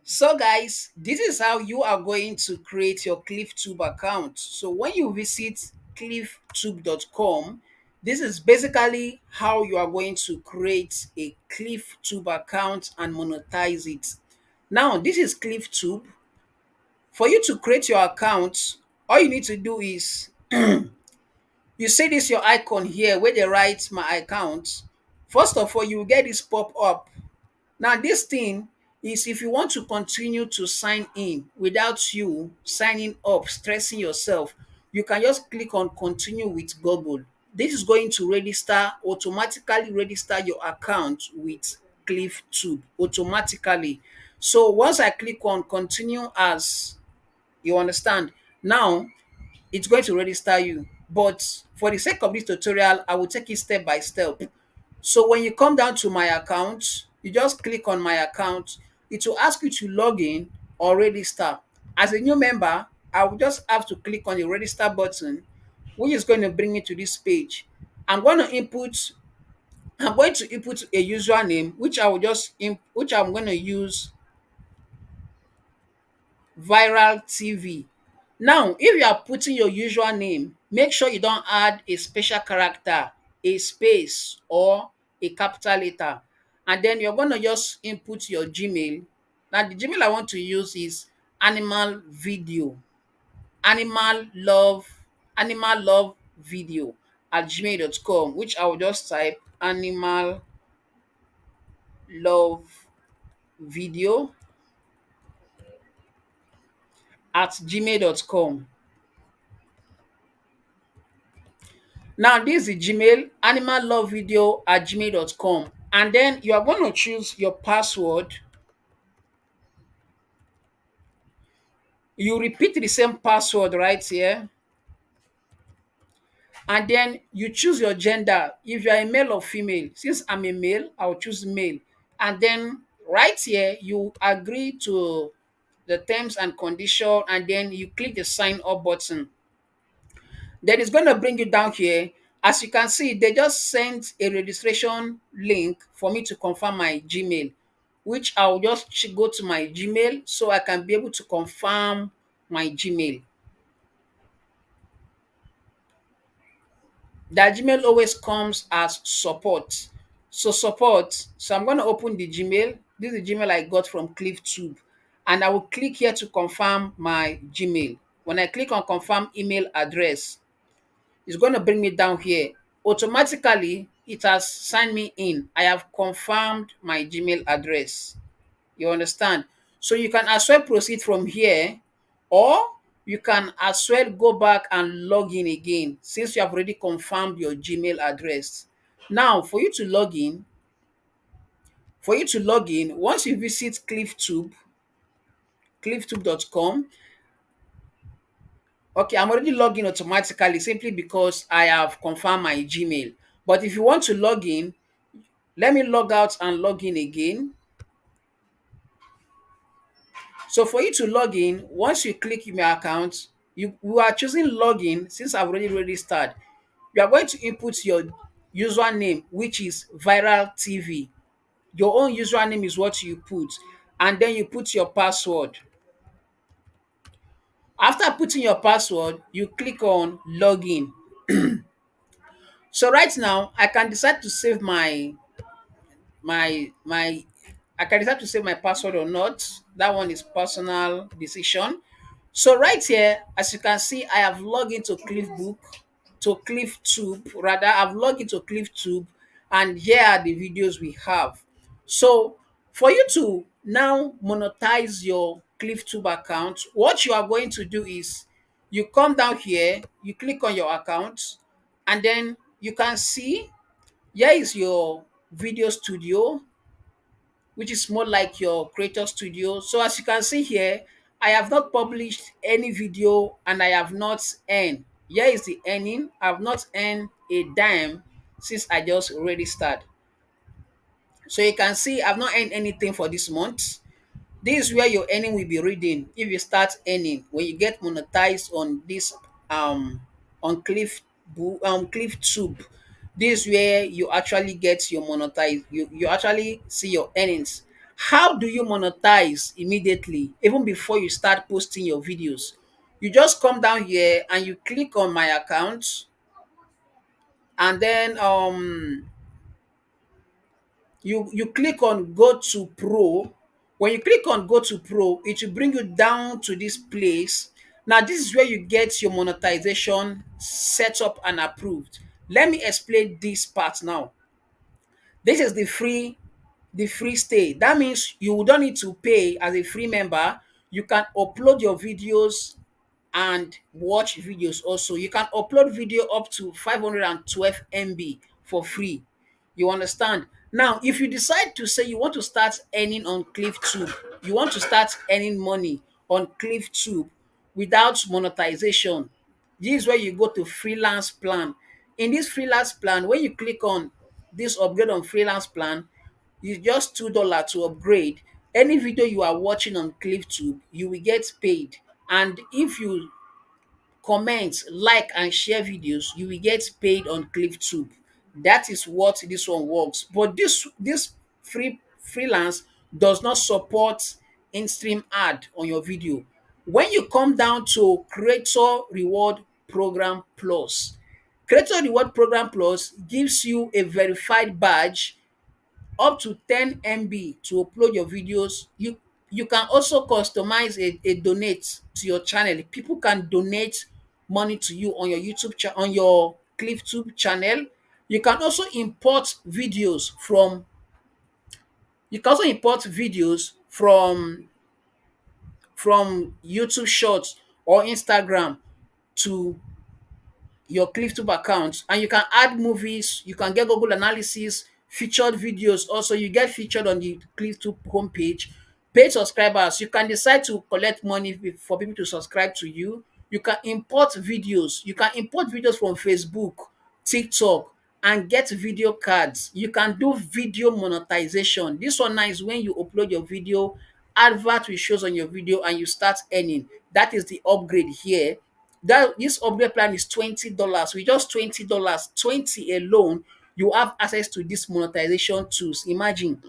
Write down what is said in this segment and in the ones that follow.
So guys, this is how you are going to create your Cliftube account. So when you visit cliftube.com, this is basically how you are going to create a Cliftube account and monetize it. Now, this is Cliftube. For you to create your account, all you need to do is you see this your icon here where they write my account. First of all, you will get this pop up. Now, this thing is if you want to continue to sign in without you signing up, stressing yourself, you can just click on continue with Google. This is going to automatically register your account with Cliftube automatically. So once I click on continue as, you understand, now it's going to register you. But for the sake of this tutorial, I will take it step by step. So when you come down to my account, you just click on my account. It will ask you to log in or register. As a new member, I will just have to click on the register button, which is going to bring me to this page. I'm going to input I'm going to input a username, which I'm going to use viral TV. Now, if you are putting your usual name, make sure you don't add a special character, a space, or a capital letter. And then you're going to just input your Gmail. Now, the Gmail I want to use is animal video, animal love, animal love video at gmail.com, which I will just type animal love video at gmail.com. Now, this is Gmail, animal love video at gmail.com. And then you are going to choose your password. You repeat the same password right here. And then you choose your gender. If you are a male or female, since I'm a male, I'll choose male. And then right here, you agree to the terms and condition, and then you click the sign up button. Then it's going to bring you down here. As you can see, they just sent a registration link for me to confirm my Gmail, which I'll just go to my Gmail so I can be able to confirm my Gmail. That Gmail always comes as support. So I'm going to open the Gmail. This is the Gmail I got from Cliftube. And I will click here to confirm my Gmail. When I click on confirm email address, it's going to bring me down here. Automatically, it has signed me in. I have confirmed my Gmail address. You understand? So you can as well proceed from here, or you can as well go back and log in again since you have already confirmed your Gmail address. Now, for you to log in, once you visit cliftube.com, okay, I'm already logged in automatically simply because I have confirmed my Gmail. But if you want to log in, let me log out and log in again. So for you to log in, once you click my account, you are choosing login since I've already registered. You are going to input your username, which is viral TV. Your own username is what you put, and then you put your password. After putting your password, you click on login. So right now, I can decide to save my I can decide to save my password or not. That one is personal decision. So right here, as you can see, I have logged into Cliftube rather. I've logged into Cliftube, and here are the videos we have. So for you to now monetize your Cliftube account, what you are going to do is you come down here, you click on your account, and then you can see here is your video studio, which is more like your creator studio. So as you can see here, I have not published any video and I have not earned. Here is the earning. I have not earned a dime since I just registered. So you can see I've not earned anything for this month. This is where your earning will be reading if you start earning when you get monetized on this on Cliftube. This is where you actually get your monetize. You actually see your earnings. How do you monetize immediately, even before you start posting your videos? You just come down here and you click on my account, and then you click on go to pro. When you click on go to pro, it will bring you down to this place. Now this is where you get your monetization set up and approved. Let me explain this part now. This is the free stay. That means you don't need to pay as a free member. You can upload your videos and watch videos also. You can upload video up to 512 MB for free. You understand? Now, if you decide to say you want to start earning on Cliftube, you want to start earning money on Cliftube without monetization, this is where you go to freelance plan. In this freelance plan, when you click on this upgrade on freelance plan, it's just $2 to upgrade. Any video you are watching on Cliftube, you will get paid. And if you comment, like, and share videos, you will get paid on Cliftube. That is what this one works. But this freelance does not support in-stream ad on your video. When you come down to Creator Reward Program Plus, Creator Reward Program Plus gives you a verified badge up to 10 MB to upload your videos. You can also customize a donate to your channel. People can donate money to you on your on your Cliftube channel. You can also import videos from you can also import videos from YouTube Shorts or Instagram to your Cliftube account, and you can add movies, you can get Google Analysis, featured videos. Also, you get featured on the Cliftube homepage. Paid subscribers, you can decide to collect money for people to subscribe to you. You can import videos. You can import videos from Facebook, TikTok, and get video cards. You can do video monetization. This one now is when you upload your video, advert will shows on your video, and you start earning. That is the upgrade here. That this upgrade plan is $20. With just $20, 20 alone, you have access to this monetization tools. Imagine,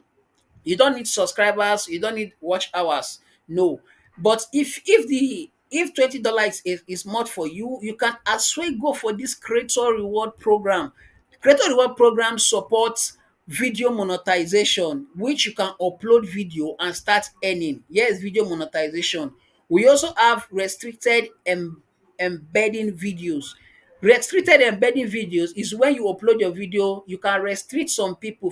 you don't need subscribers, you don't need watch hours. No. But if $20 is much for you, you can as well go for this creator reward program. Creator reward program supports video monetization, which you can upload video and start earning. Yes, video monetization. We also have restricted embedding videos. Restricted embedding videos is when you upload your video, you can restrict some people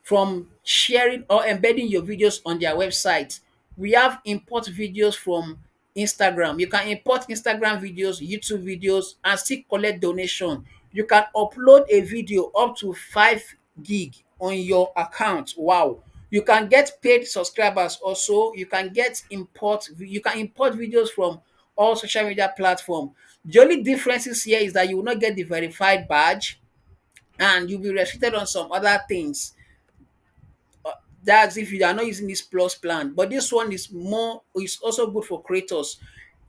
from sharing or embedding your videos on their website. We have import videos from Instagram. You can import Instagram videos, YouTube videos, and still collect donation. You can upload a video up to 5 gig on your account. Wow. You can get paid subscribers also. You can import videos from all social media platforms. The only differences here is that you will not get the verified badge, and you'll be restricted on some other things. That's if you are not using this plus plan. But this one is also good for creators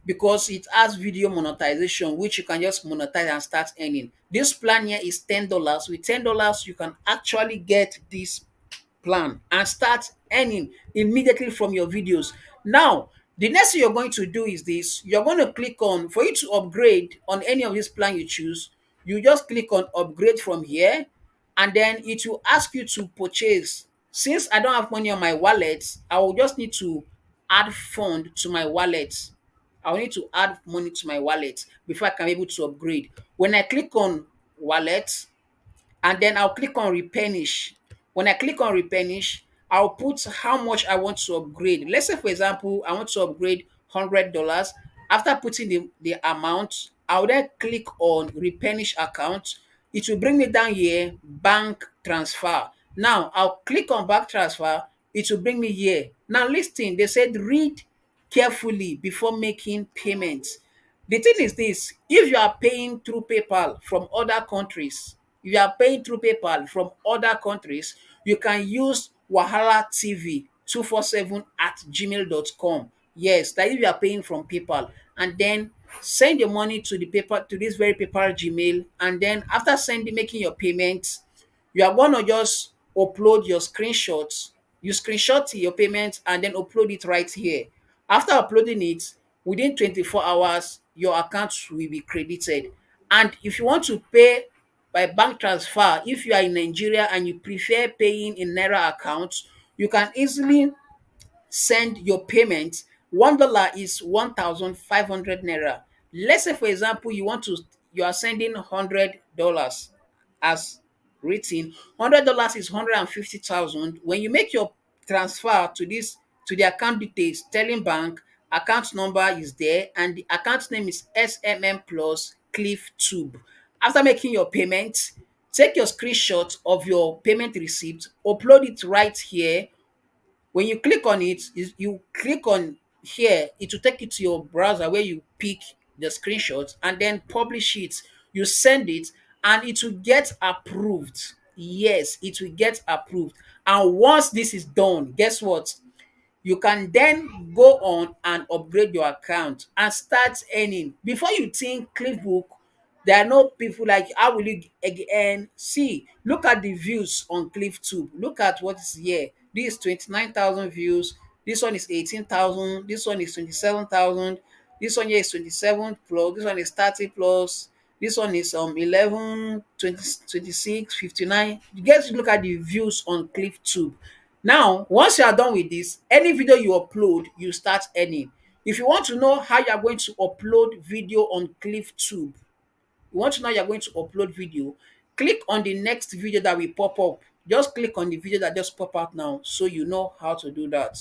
because it has video monetization, which you can just monetize and start earning. This plan here is $10. With $10, you can actually get this plan and start earning immediately from your videos. Now, the next thing you're going to do is this. You're going to click on, for you to upgrade on any of this plan you choose, you just click on upgrade from here, and then it will ask you to purchase. Since I don't have money on my wallet, I will just need to add fund to my wallet. I will need to add money to my wallet before I can be able to upgrade. When I click on wallet, and then I'll click on replenish. When I click on replenish, I'll put how much I want to upgrade. Let's say, for example, I want to upgrade $100. After putting the amount, I'll then click on replenish account. It will bring me down here, bank transfer. Now, I'll click on bank transfer. It will bring me here. Now, listen, they said read carefully before making payments. The thing is this: if you are paying through PayPal from other countries, if you are paying through PayPal from other countries, you can use Wahala TV 247 at gmail.com. Yes, that if you are paying from PayPal, and then send your money to the PayPal, to this very PayPal Gmail, and then after sending making your payments, you are gonna just upload your screenshots. You screenshot your payment and then upload it right here. After uploading it, within 24 hours, your account will be credited. And if you want to pay by bank transfer, if you are in Nigeria and you prefer paying in Naira accounts, you can easily send your payment. $1 is 1,500 naira. Let's say, for example, you are sending $100 as written. $100 is 150,000. When you make your transfer to the account details, Sterling Bank account number is there, and the account name is SMM Plus Cliftube. After making your payment, take your screenshot of your payment receipt, upload it right here. When you click on it, you click on here, it will take you to your browser where you pick the screenshot and then publish it. You send it and it will get approved. Yes, it will get approved. And once this is done, guess what? You can then go on and upgrade your account and start earning. Before you think Clickbook, there are no people like, how will you earn? See, look at the views on Cliftube. Look at what is here. This is 29,000 views. This one is 18,000. This one is 27,000. This one here is 27 plus. This one is 30 plus. This one is 11, 20, 26, 59. You get to look at the views on Cliftube. Now, once you are done with this, any video you upload, you start earning. If you want to know how you are going to upload video on Cliftube, you want to know you are going to upload video, click on the next video that will pop up. Just click on the video that just pop out now so you know how to do that.